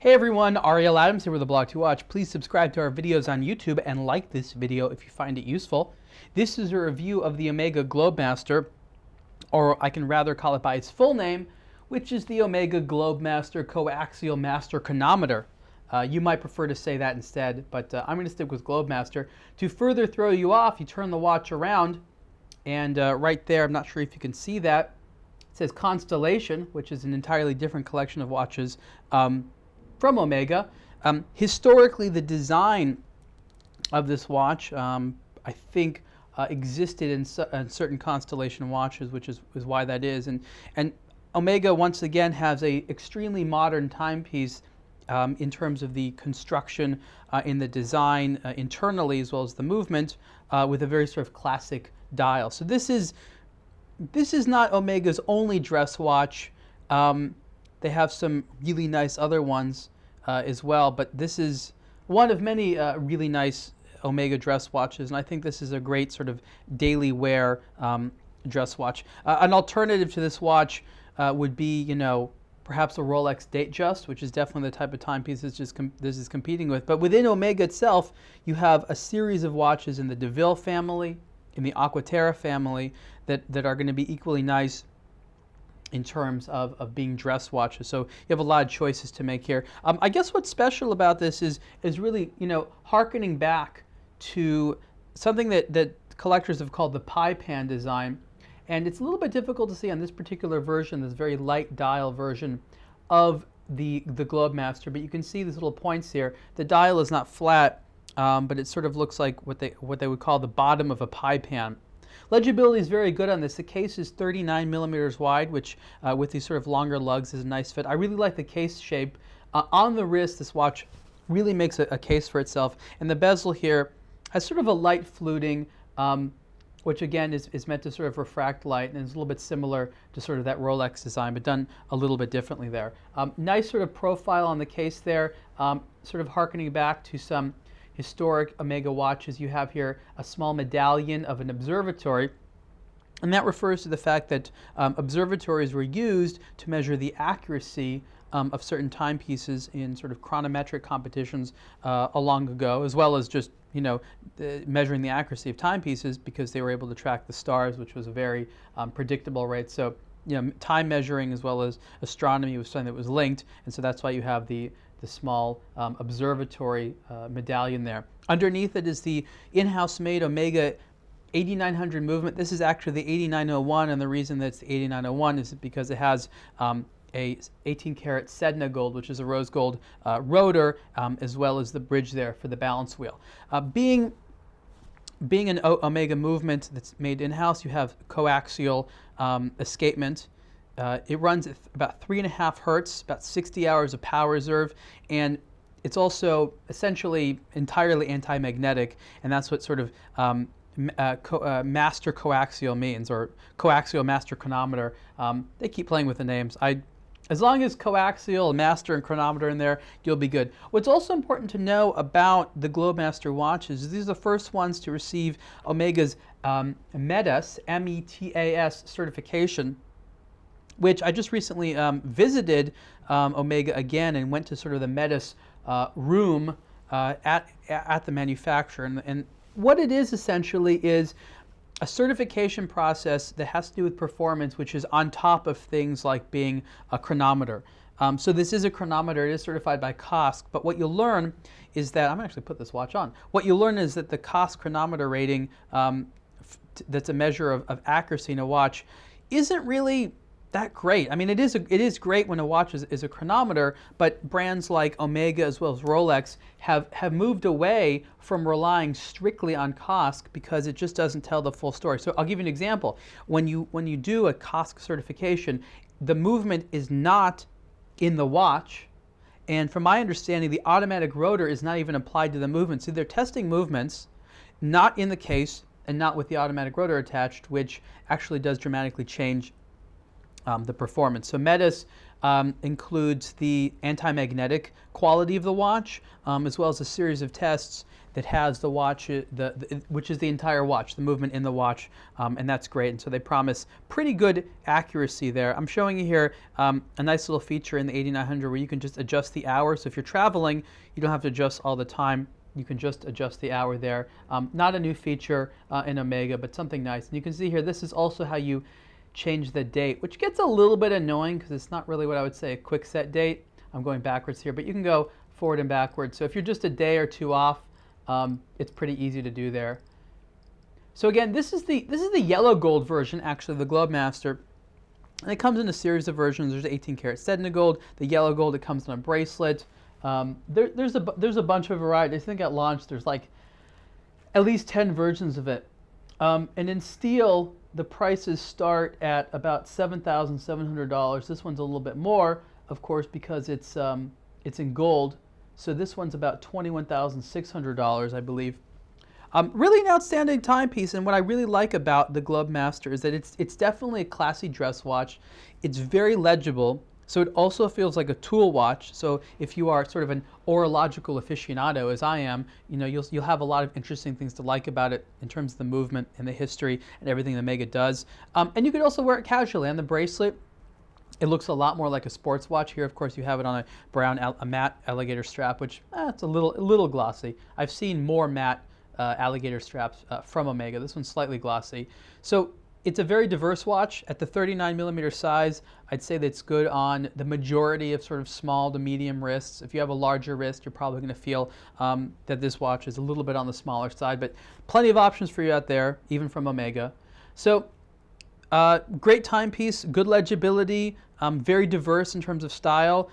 Hey everyone, Ariel Adams here with aBlogtoWatch. Please subscribe to our videos on YouTube and like this video if you find it useful. This is a review of the Omega Globemaster, or I can rather call it by its full name, which is the Omega Globemaster Co-Axial Master Chronometer. You might prefer to say that instead, but I'm going to stick with Globemaster. To further throw you off, you turn the watch around, and right there, I'm not sure if you can see that, it says Constellation, which is an entirely different collection of watches from Omega. Historically, the design of this watch, I think, existed in certain Constellation watches, which is why that is. And Omega, once again, has a extremely modern timepiece in terms of the construction, in the design internally, as well as the movement, with a very sort of classic dial. So this is not Omega's only dress watch. They have some really nice other ones as well, but this is one of many really nice Omega dress watches, and I think this is a great sort of daily wear dress watch. An alternative to this watch would be, you know, perhaps a Rolex Datejust, which is definitely the type of timepiece this is competing with. But within Omega itself, you have a series of watches in the DeVille family, in the Aquaterra family, that are going to be equally nice in terms of being dress watches. So you have a lot of choices to make here. I guess what's special about this is really, you know, hearkening back to something that collectors have called the pie pan design. And it's a little bit difficult to see on this particular version, this very light dial version of the Globemaster, but you can see these little points here. The dial is not flat, but it sort of looks like what they would call the bottom of a pie pan. Legibility is very good on this. The case is 39 millimeters wide, which with these sort of longer lugs is a nice fit. I really like the case shape. On the wrist, this watch really makes a case for itself. And the bezel here has sort of a light fluting, which again is meant to sort of refract light, and is a little bit similar to sort of that Rolex design, but done a little bit differently there. Nice sort of profile on the case there, sort of hearkening back to some historic Omega watches. You have here a small medallion of an observatory, and that refers to the fact that observatories were used to measure the accuracy of certain timepieces in sort of chronometric competitions long ago, as well as just, you know, measuring the accuracy of timepieces because they were able to track the stars, which was a very predictable rate. So, you know, time measuring as well as astronomy was something that was linked, and so that's why you have the small observatory medallion there. Underneath it is the in-house made Omega 8900 movement. This is actually the 8901, and the reason that it's the 8901 is because it has a 18 karat Sedna gold, which is a rose gold rotor, as well as the bridge there for the balance wheel. Being an Omega movement that's made in-house, you have coaxial escapement. It runs at about 3.5 hertz, about 60 hours of power reserve, and it's also essentially entirely anti-magnetic, and that's what sort of master coaxial means, or coaxial master chronometer. They keep playing with the names. As long as coaxial, master, and chronometer in there, you'll be good. What's also important to know about the Globemaster watches is these are the first ones to receive Omega's METAS, M-E-T-A-S certification, which I just recently visited Omega again and went to sort of the METAS room at the manufacturer. And what it is essentially is a certification process that has to do with performance, which is on top of things like being a chronometer. So this is a chronometer. It is certified by COSC, but what you'll learn is that, I'm going to actually put this watch on. What you'll learn is that the COSC chronometer rating, that's a measure of accuracy in a watch, isn't really that great. I mean, it is great when a watch is a chronometer, but brands like Omega as well as Rolex have moved away from relying strictly on COSC because it just doesn't tell the full story. So I'll give you an example. When you do a COSC certification, the movement is not in the watch, and from my understanding, the automatic rotor is not even applied to the movement. So they're testing movements not in the case and not with the automatic rotor attached, which actually does dramatically change the performance. So METAS includes the anti-magnetic quality of the watch, as well as a series of tests that has the watch, which is the entire watch, the movement in the watch, and that's great. And so they promise pretty good accuracy there. I'm showing you here a nice little feature in the 8900 where you can just adjust the hour. So if you're traveling, you don't have to adjust all the time. You can just adjust the hour there. Not a new feature in Omega, but something nice. And you can see here, this is also how you change the date, which gets a little bit annoying because it's not really what I would say a quick set date. I'm going backwards here, but you can go forward and backwards. So if you're just a day or two off, it's pretty easy to do there. So again, this is the yellow gold version, actually, of the Globemaster. And it comes in a series of versions. There's 18 karat Sedna gold, the yellow gold. It comes in a bracelet. There's a bunch of varieties. I think at launch there's like at least 10 versions of it. And in steel, the prices start at about $7,700. This one's a little bit more, of course, because it's in gold. So this one's about $21,600, I believe. Really an outstanding timepiece, and what I really like about the Globemaster is that it's definitely a classy dress watch. It's very legible, so it also feels like a tool watch. So if you are sort of an horological aficionado, as I am, you know, you'll have a lot of interesting things to like about it in terms of the movement and the history and everything the Omega does. And you could also wear it casually. On the bracelet, it looks a lot more like a sports watch. Here, of course, you have it on a brown, a matte alligator strap, which it's a little glossy. I've seen more matte alligator straps from Omega. This one's slightly glossy. So it's a very diverse watch. At the 39mm size, I'd say that's good on the majority of sort of small to medium wrists. If you have a larger wrist, you're probably going to feel that this watch is a little bit on the smaller side, but plenty of options for you out there, even from Omega. So great timepiece, good legibility, very diverse in terms of style.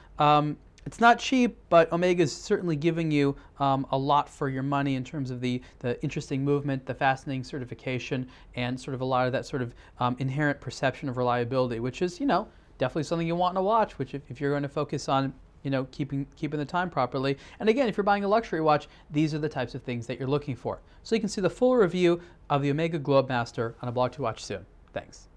It's not cheap, but Omega is certainly giving you a lot for your money in terms of the interesting movement, the fascinating certification, and sort of a lot of that sort of inherent perception of reliability, which is, you know, definitely something you want in a watch, which if you're going to focus on, you know, keeping the time properly. And again, if you're buying a luxury watch, these are the types of things that you're looking for. So you can see the full review of the Omega Globemaster on aBlogtoWatch soon. Thanks.